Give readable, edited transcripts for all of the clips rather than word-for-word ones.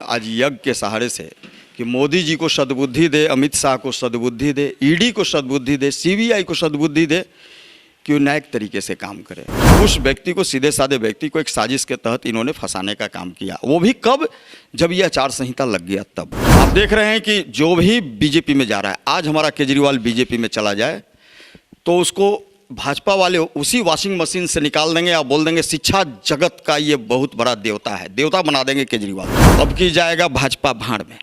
आज यज्ञ के सहारे से कि मोदी जी को सद्बुद्धि दे, अमित शाह को सद्बुद्धि दे, ईडी को सद्बुद्धि दे, सीबीआई को सद्बुद्धि दे कि वो न्यायिक तरीके से काम करे। उस व्यक्ति को, सीधे साधे व्यक्ति को एक साजिश के तहत इन्होंने फंसाने का काम किया। वो भी कब? जब ये आचार संहिता लग गया तब। आप देख रहे हैं कि जो भी बीजेपी में जा रहा है, आज हमारा केजरीवाल बीजेपी में चला जाए तो उसको भाजपा वाले उसी वॉशिंग मशीन से निकाल देंगे या बोल देंगे शिक्षा जगत का ये बहुत बड़ा देवता है, देवता बना देंगे केजरीवाल। अब की जाएगा भाजपा भाड़ में,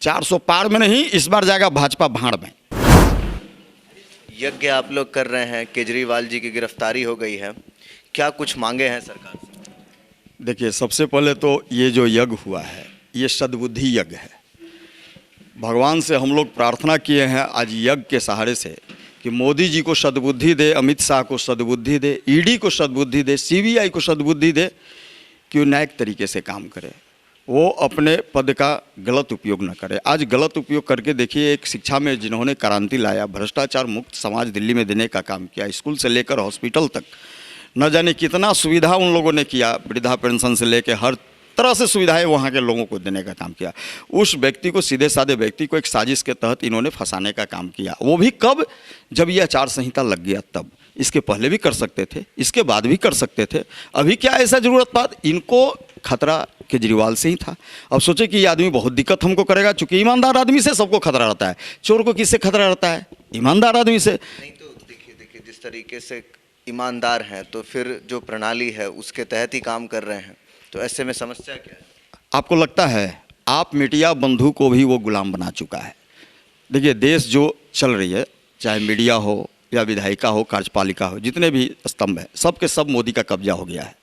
400 पार में नहीं, इस बार जाएगा भाजपा भाड़ में। यज्ञ आप लोग कर रहे हैं, केजरीवाल जी की गिरफ्तारी हो गई है, क्या कुछ मांगे हैं सरकार से? देखिए, सबसे पहले तो ये जो यज्ञ हुआ है ये सद्बुद्धि यज्ञ है। भगवान से हम लोग प्रार्थना किए हैं आज यज्ञ के सहारे से कि मोदी जी को सद्बुद्धि दे, अमित शाह को सद्बुद्धि दे, ईडी को सद्बुद्धि दे, सीबीआई को सद्बुद्धि दे कि वो न्यायिक तरीके से काम करे, वो अपने पद का गलत उपयोग न करे। आज गलत उपयोग करके देखिए, एक शिक्षा में जिन्होंने क्रांति लाया, भ्रष्टाचार मुक्त समाज दिल्ली में देने का काम किया, स्कूल से लेकर हॉस्पिटल तक न जाने कितना सुविधा उन लोगों ने किया, वृद्धा पेंशन से लेकर हर तरह से सुविधाएं वहाँ के लोगों को देने का काम किया। उस व्यक्ति को, सीधे साधे व्यक्ति को एक साजिश के तहत इन्होंने फंसाने का काम किया। वो भी कब? जब ये आचार संहिता लग गया तब। इसके पहले भी कर सकते थे, इसके बाद भी कर सकते थे। अभी क्या ऐसा जरूरत बात? इनको खतरा केजरीवाल से ही था। अब सोचे कि ये आदमी बहुत दिक्कत हमको करेगा, चूंकि ईमानदार आदमी से सबको खतरा रहता है। चोर को किससे खतरा रहता है? ईमानदार आदमी से। नहीं तो देखिए जिस तरीके से ईमानदार हैं तो फिर जो प्रणाली है उसके तहत ही काम कर रहे हैं, तो ऐसे में समस्या क्या है? आपको लगता है आप मीडिया बंधु को भी वो गुलाम बना चुका है। देखिए, देश जो चल रही है, चाहे मीडिया हो या विधायिका हो, कार्यपालिका हो, जितने भी स्तंभ है, सब के सब मोदी का कब्जा हो गया है।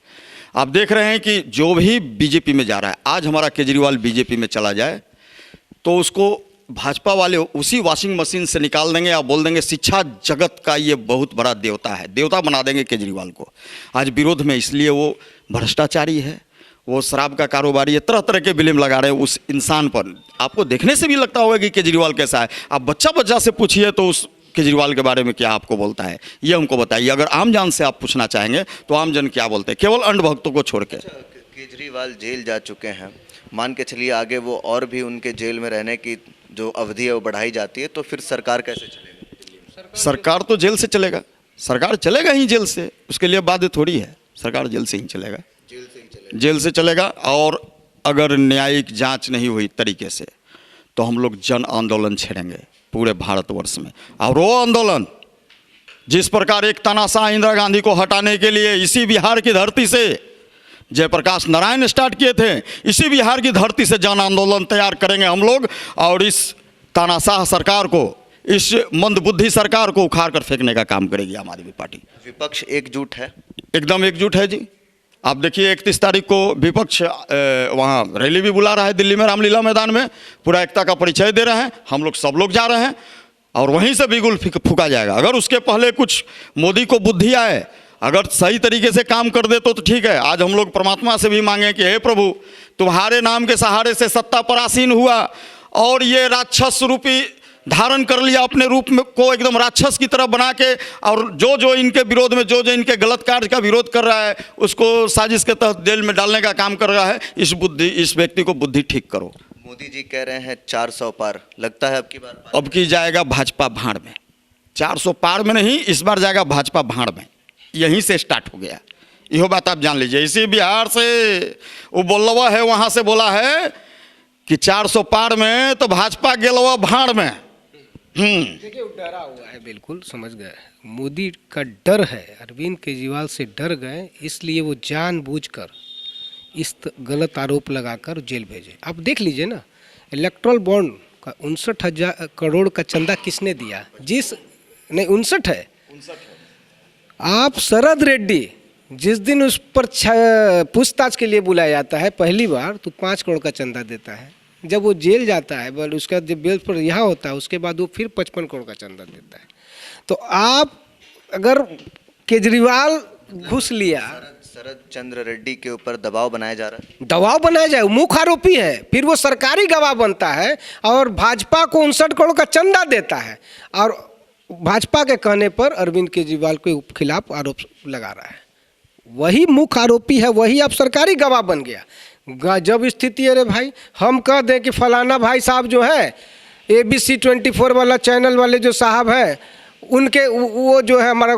आप देख रहे हैं कि जो भी बीजेपी में जा रहा है, आज हमारा केजरीवाल बीजेपी में चला जाए तो उसको भाजपा वाले उसी वॉशिंग मशीन से निकाल देंगे या बोल देंगे शिक्षा जगत का ये बहुत बड़ा देवता है, देवता बना देंगे केजरीवाल को। आज विरोध में इसलिए वो भ्रष्टाचारी है, वो शराब का कारोबारी है, तरह तरह के ब्लेम लगा रहे हैं उस इंसान पर। आपको देखने से भी लगता होगा कि केजरीवाल कैसा है। आप बच्चा से पूछिए तो उस केजरीवाल के बारे में क्या आपको बोलता है, ये हमको बताइए। अगर आम जन से आप पूछना चाहेंगे तो आम जन क्या बोलते हैं, केवल अंधभक्तों को छोड़ के। केजरीवाल जेल जा चुके हैं, मान के चलिए आगे वो और भी उनके जेल में रहने की जो अवधि है वो बढ़ाई जाती है, तो फिर सरकार कैसे चलेगी? सरकार तो जेल से चलेगा, सरकार चलेगा ही जेल से, उसके लिए बाध्य थोड़ी है। सरकार जेल से ही चलेगा, जेल से चलेगा। और अगर न्यायिक जांच नहीं हुई तरीके से तो हम लोग जन आंदोलन छेड़ेंगे पूरे भारतवर्ष में। और वो आंदोलन जिस प्रकार एक तानाशाह इंदिरा गांधी को हटाने के लिए इसी बिहार की धरती से जयप्रकाश नारायण स्टार्ट किए थे, इसी बिहार की धरती से जन आंदोलन तैयार करेंगे हम लोग। और इस तानाशाह सरकार को, इस मंदबुद्धि सरकार को उखाड़ कर फेंकने का काम करेगी आम आदमी पार्टी। विपक्ष एकजुट है? एकदम एकजुट है जी। आप देखिए, 31 तारीख को विपक्ष वहाँ रैली भी बुला रहा है दिल्ली में, रामलीला मैदान में, पूरा एकता का परिचय दे रहे हैं। हम लोग सब लोग जा रहे हैं और वहीं से बिगुल फूका जाएगा। अगर उसके पहले कुछ मोदी को बुद्धि आए, अगर सही तरीके से काम कर दे तो ठीक है। आज हम लोग परमात्मा से भी मांगे कि हे प्रभु, तुम्हारे नाम के सहारे से सत्ता पर आसीन हुआ और ये राक्षस रूपी धारण कर लिया अपने रूप में को, एकदम राक्षस की तरह बना के, और जो जो इनके विरोध में, जो जो इनके गलत कार्य का विरोध कर रहा है उसको साजिश के तहत जेल में डालने का काम कर रहा है। इस व्यक्ति को बुद्धि ठीक करो। मोदी जी कह रहे हैं 400 पार, लगता है अब की बार अब की जाएगा भाजपा भाड़ में। 400 पार में नहीं, इस बार जाएगा भाजपा भाड़ में। यहीं से स्टार्ट हो गया, यह बात आप जान लीजिए। इसी बिहार से वो बोलवा है, वहां से बोला है कि 400 पार में तो भाजपा गेलवा भाड़ में। देखिए, वो डरा हुआ है, बिल्कुल समझ गए। मोदी का डर है, अरविंद केजरीवाल से डर गए, इसलिए वो जानबूझकर इस गलत आरोप लगाकर जेल भेजे। आप देख लीजिए ना, इलेक्ट्रल बॉन्ड का 59,000 करोड़ का चंदा किसने दिया? नहीं 59 है। आप शरद रेड्डी जिस दिन उस पर पूछताछ के लिए बुलाया जाता है पहली बार, तो 5 करोड़ का चंदा देता है। जब वो जेल जाता है, बल उसका जब बेल पर रिहा होता है, उसके बाद वो फिर 55 करोड़ का चंदा देता है। तो आप अगर केजरीवाल घुस लिया, शरद चंद्र रेड्डी के ऊपर दबाव बनाया जा रहा है। दबाव बनाया जाए, मुख्य आरोपी है, फिर वो सरकारी गवाह बनता है और भाजपा को 59 करोड़ का चंदा देता है, और भाजपा के कहने पर अरविंद केजरीवाल के खिलाफ आरोप लगा रहा है। वही मुख्य आरोपी है, वही अब सरकारी गवाह बन गया। गजब स्थिति है रे भाई। हम कह दें कि फलाना भाई साहब जो है ABC 24 वाला चैनल वाले जो साहब है उनके वो जो है हमारा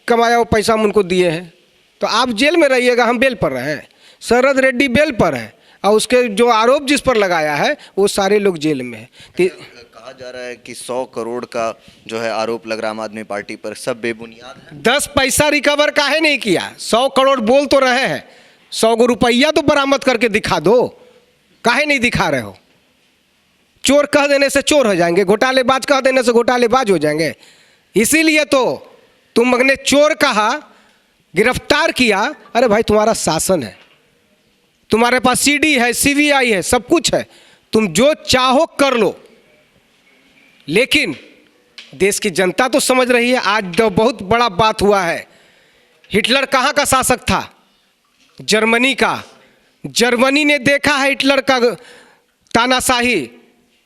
कमाया हुआ पैसा हम उनको दिए हैं, तो आप जेल में रहिएगा, हम बेल पर रहे हैं। शरद रेड्डी बेल पर है और उसके जो आरोप जिस पर लगाया है वो सारे लोग जेल में हैं। कहा जा रहा है कि 100 करोड़ का जो है आरोप लग रहा आम आदमी पार्टी पर, सब बेबुनियाद है। 10 पैसा रिकवर काहे नहीं किया? 100 करोड़ बोल तो रहे हैं, 100 रुपया तो बरामद करके दिखा दो, काहे नहीं दिखा रहे हो? चोर कह देने से चोर हो जाएंगे, घोटालेबाज कह देने से घोटालेबाज हो जाएंगे। इसीलिए तो तुमने चोर कहा, गिरफ्तार किया। अरे भाई तुम्हारा शासन है, तुम्हारे पास CD है, CBI है, सब कुछ है, तुम जो चाहो कर लो। लेकिन देश की जनता तो समझ रही है। आज तो बहुत बड़ा बात हुआ है। हिटलर कहाँ का शासक था? जर्मनी का। जर्मनी ने देखा है हिटलर का तानाशाही।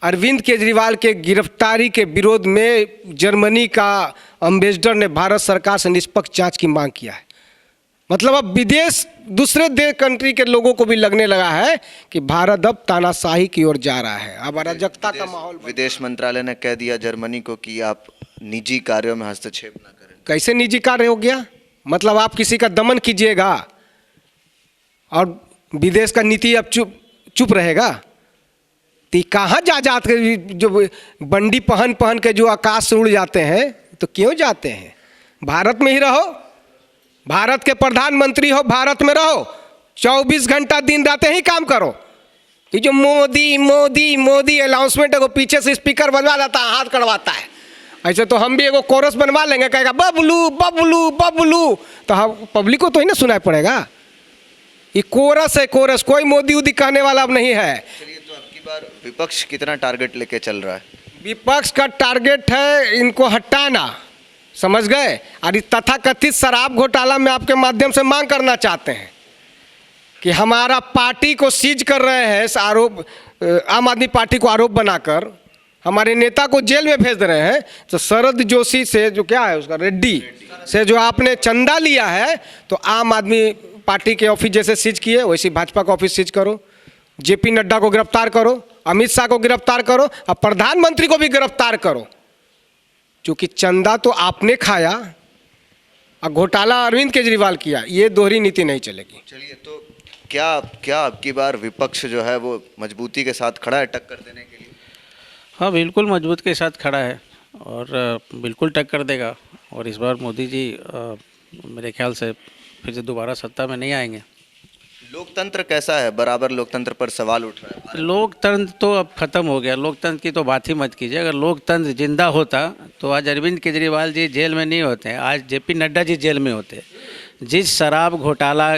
अरविंद केजरीवाल के गिरफ्तारी के विरोध में जर्मनी का एम्बेसडर ने भारत सरकार से निष्पक्ष जांच की मांग किया है। मतलब अब विदेश दूसरे देश कंट्री के लोगों को भी लगने लगा है कि भारत अब तानाशाही की ओर जा रहा है, अब अराजकता का माहौल। विदेश मंत्रालय ने कह दिया जर्मनी को कि आप निजी कार्यों में हस्तक्षेप ना करें। कैसे निजी कार्य हो गया? मतलब आप किसी का दमन कीजिएगा और विदेश का नीति अब चुप रहेगा? तो कहाँ जा के जो बंडी पहन के जो आकाश से उड़ जाते हैं, तो क्यों जाते हैं? भारत में ही रहो, भारत के प्रधानमंत्री हो, भारत में रहो, 24 घंटा दिन रात ही काम करो। ये जो मोदी मोदी मोदी अनाउंसमेंट है वो पीछे से स्पीकर बजवा जाता है, हाथ करवाता है। ऐसे तो हम भी एगो कोरस बनवा लेंगे, कहेगा बबलू बबलू बबलू, तो हम पब्लिक को तो ही ना सुनाई पड़ेगा। ये कोरस है, कोरस, कोई मोदी उदी कहने वाला अब नहीं है। चलिए, तो अब की बार विपक्ष कितना टारगेट लेके चल रहा है? विपक्ष का टारगेट है इनको हटाना, समझ गए? और इस तथाकथित शराब घोटाला में आपके माध्यम से मांग करना चाहते हैं कि हमारा पार्टी को सीज कर रहे हैं, आरोप आम आदमी पार्टी को आरोप बनाकर हमारे नेता को जेल में भेज रहे हैं। तो शरद जोशी से जो क्या है उसका रेड्डी से जो आपने चंदा लिया है, तो आम आदमी पार्टी के ऑफिस जैसे सीज किए वैसे भाजपा का ऑफिस सीज करो, JP नड्डा को गिरफ्तार करो, अमित शाह को गिरफ्तार करो और प्रधानमंत्री को भी गिरफ्तार करो, क्योंकि चंदा तो आपने खाया और घोटाला अरविंद केजरीवाल किया। ये दोहरी नीति नहीं चलेगी। चलिए, तो क्या अब की बार विपक्ष जो है वो मजबूती के साथ खड़ा है टक्कर देने के लिए? हाँ, बिल्कुल मजबूत के साथ खड़ा है और बिल्कुल टक्कर देगा। और इस बार मोदी जी मेरे ख्याल से फिर से दोबारा सत्ता में नहीं आएंगे। लोकतंत्र कैसा है? बराबर लोकतंत्र पर सवाल उठ रहा है। लोकतंत्र तो अब ख़त्म हो गया, लोकतंत्र की तो बात ही मत कीजिए। अगर लोकतंत्र जिंदा होता तो आज अरविंद केजरीवाल जी जेल में नहीं होते, आज JP नड्डा जी जेल में होते। जिस शराब घोटाला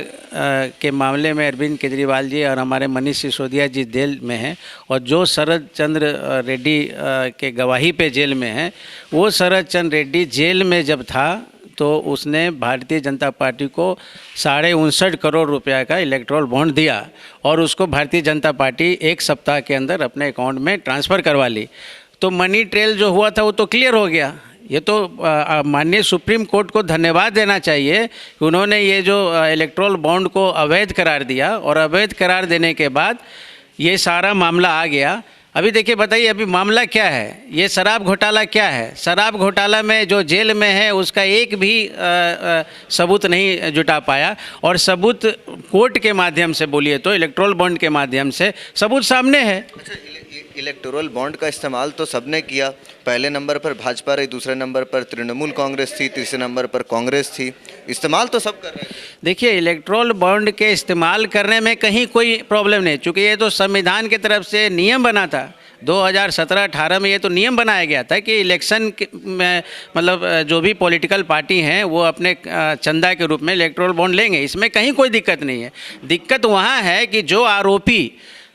के मामले में अरविंद केजरीवाल जी और हमारे मनीष सिसोदिया जी जेल में हैं और जो शरद चंद्र रेड्डी के गवाही पे जेल में हैं, वो शरद चंद्र रेड्डी जेल में जब था तो उसने भारतीय जनता पार्टी को 59.5 करोड़ रुपया का इलेक्टोरल बॉन्ड दिया और उसको भारतीय जनता पार्टी 1 सप्ताह के अंदर अपने अकाउंट में ट्रांसफ़र करवा ली। तो मनी ट्रेल जो हुआ था वो तो क्लियर हो गया। ये तो माननीय सुप्रीम कोर्ट को धन्यवाद देना चाहिए कि उन्होंने ये जो इलेक्टोरल बॉन्ड को अवैध करार दिया और अवैध करार देने के बाद ये सारा मामला आ गया। अभी देखिए, बताइए अभी मामला क्या है? ये शराब घोटाला क्या है? शराब घोटाला में जो जेल में है उसका एक भी सबूत नहीं जुटा पाया और सबूत कोर्ट के माध्यम से, बोलिए तो इलेक्टोरल बॉन्ड के माध्यम से सबूत सामने है। अच्छा, इलेक्टोरल बॉन्ड का इस्तेमाल तो सबने किया। पहले नंबर पर भाजपा रही, दूसरे नंबर पर तृणमूल कांग्रेस थी, तीसरे नंबर पर कांग्रेस थी। इस्तेमाल तो सब कर रहे हैं। देखिए, इलेक्टोरल बॉन्ड के इस्तेमाल करने में कहीं कोई प्रॉब्लम नहीं, चूँकि ये तो संविधान की तरफ से नियम बना था। 2017-18 में ये तो नियम बनाया गया था कि इलेक्शन में मतलब जो भी पॉलिटिकल पार्टी हैं वो अपने चंदा के रूप में इलेक्टोरल बॉन्ड लेंगे, इसमें कहीं कोई दिक्कत नहीं है। दिक्कत वहाँ है कि जो आरोपी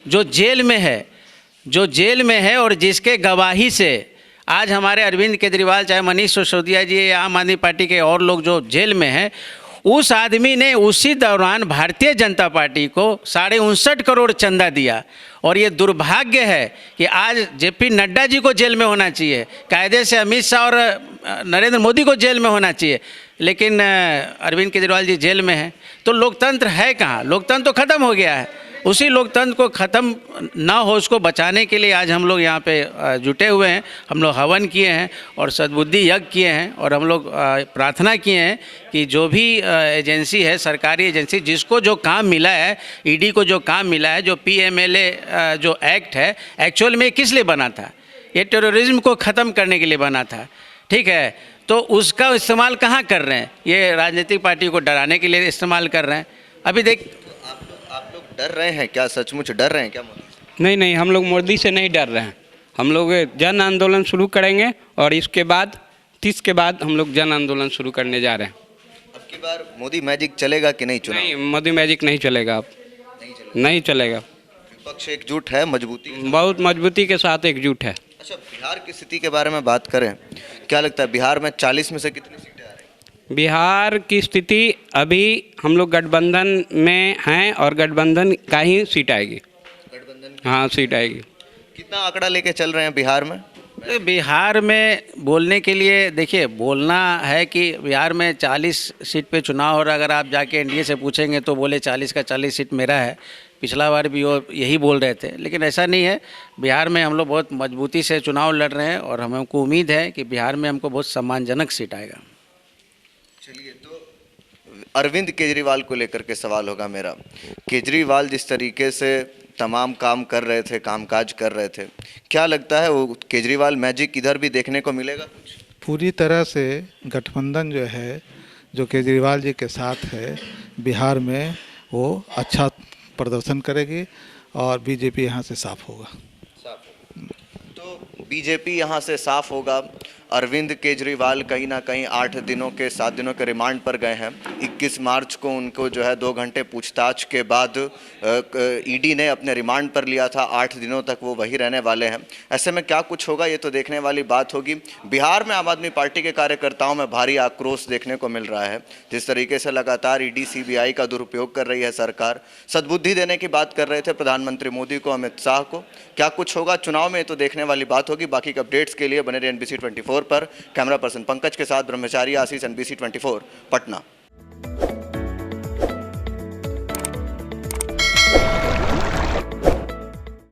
जो जेल में है और जिसके गवाही से आज हमारे अरविंद केजरीवाल, चाहे मनीष सिसोदिया जी या आम आदमी पार्टी के और लोग जो जेल में हैं, उस आदमी ने उसी दौरान भारतीय जनता पार्टी को 59.5 करोड़ चंदा दिया। और ये दुर्भाग्य है कि आज JP नड्डा जी को जेल में होना चाहिए, कायदे से अमित शाह और नरेंद्र मोदी को जेल में होना चाहिए, लेकिन अरविंद केजरीवाल जी जेल में हैं। तो लोकतंत्र है कहाँ? लोकतंत्र तो ख़त्म हो गया है। उसी लोकतंत्र को ख़त्म ना हो उसको बचाने के लिए आज हम लोग यहाँ पे जुटे हुए हैं। हम लोग हवन किए हैं और सद्बुद्धि यज्ञ किए हैं और हम लोग प्रार्थना किए हैं कि जो भी एजेंसी है, सरकारी एजेंसी, जिसको जो काम मिला है, ईडी को जो काम मिला है, जो PMLA जो एक्ट है, एक्चुअल में किस लिए बना था? ये टेररिज्म को ख़त्म करने के लिए बना था, ठीक है। तो उसका इस्तेमाल कहाँ कर रहे हैं? ये राजनीतिक पार्टी को डराने के लिए इस्तेमाल कर रहे हैं। अभी देख, आप लोग डर रहे हैं क्या? सचमुच डर रहे हैं क्या मोदी से? नहीं नहीं, हम लोग मोदी से नहीं डर रहे हैं। हम लोग जन आंदोलन शुरू करेंगे और इसके बाद 30 के बाद हम लोग जन आंदोलन शुरू करने जा रहे हैं। अब की बार मोदी मैजिक चलेगा कि नहीं चुनाव? नहीं, मोदी मैजिक नहीं चलेगा अब, नहीं चलेगा। विपक्ष एकजुट है, मजबूती? बहुत मजबूती के साथ एकजुट है। अच्छा, बिहार की स्थिति के बारे में बात करें, क्या लगता है बिहार में 40 में से कितनी सीटें आ रही हैं? बिहार की स्थिति अभी हम लोग गठबंधन में हैं और गठबंधन का ही सीट आएगी। गठबंधन हाँ, सीट आएगी। कितना आंकड़ा लेके चल रहे हैं बिहार में? बिहार में बोलने के लिए, देखिए, बोलना है कि बिहार में 40 सीट पे चुनाव हो रहा है। अगर आप जाके NDA से पूछेंगे तो बोले 40 का 40 सीट मेरा है। पिछला बार भी वो यही बोल रहे थे, लेकिन ऐसा नहीं है। बिहार में हम लोग बहुत मजबूती से चुनाव लड़ रहे हैं और हमको उम्मीद है कि बिहार में हमको बहुत सम्मानजनक सीट आएगा। चलिए, तो अरविंद केजरीवाल को लेकर के सवाल होगा मेरा। केजरीवाल जिस तरीके से तमाम काम कर रहे थे, कामकाज कर रहे थे, क्या लगता है वो केजरीवाल मैजिक इधर भी देखने को मिलेगा कुछ? पूरी तरह से गठबंधन जो है, जो केजरीवाल जी के साथ है, बिहार में वो अच्छा प्रदर्शन करेगी और बीजेपी यहाँ से साफ होगा। तो बीजेपी यहाँ से साफ होगा। अरविंद केजरीवाल कहीं ना कहीं 8 दिनों के 7 दिनों के रिमांड पर गए हैं। 21 मार्च को उनको जो है 2 घंटे पूछताछ के बाद ईडी ने अपने रिमांड पर लिया था। 8 दिनों तक वो वही रहने वाले हैं। ऐसे में क्या कुछ होगा ये तो देखने वाली बात होगी। बिहार में आम आदमी पार्टी के कार्यकर्ताओं में भारी आक्रोश देखने को मिल रहा है। जिस तरीके से लगातार ईडी CBI का दुरुपयोग कर रही है सरकार, सद्बुद्धि देने की बात कर रहे थे प्रधानमंत्री मोदी को, अमित शाह को। क्या कुछ होगा चुनाव में तो देखने वाली बात होगी। बाकी के अपडेट्स के लिए बने रहे NBC 24 पर। कैमरा पर्सन पंकज के साथ ब्रह्मचारी आशीष, NBC 24 पटना।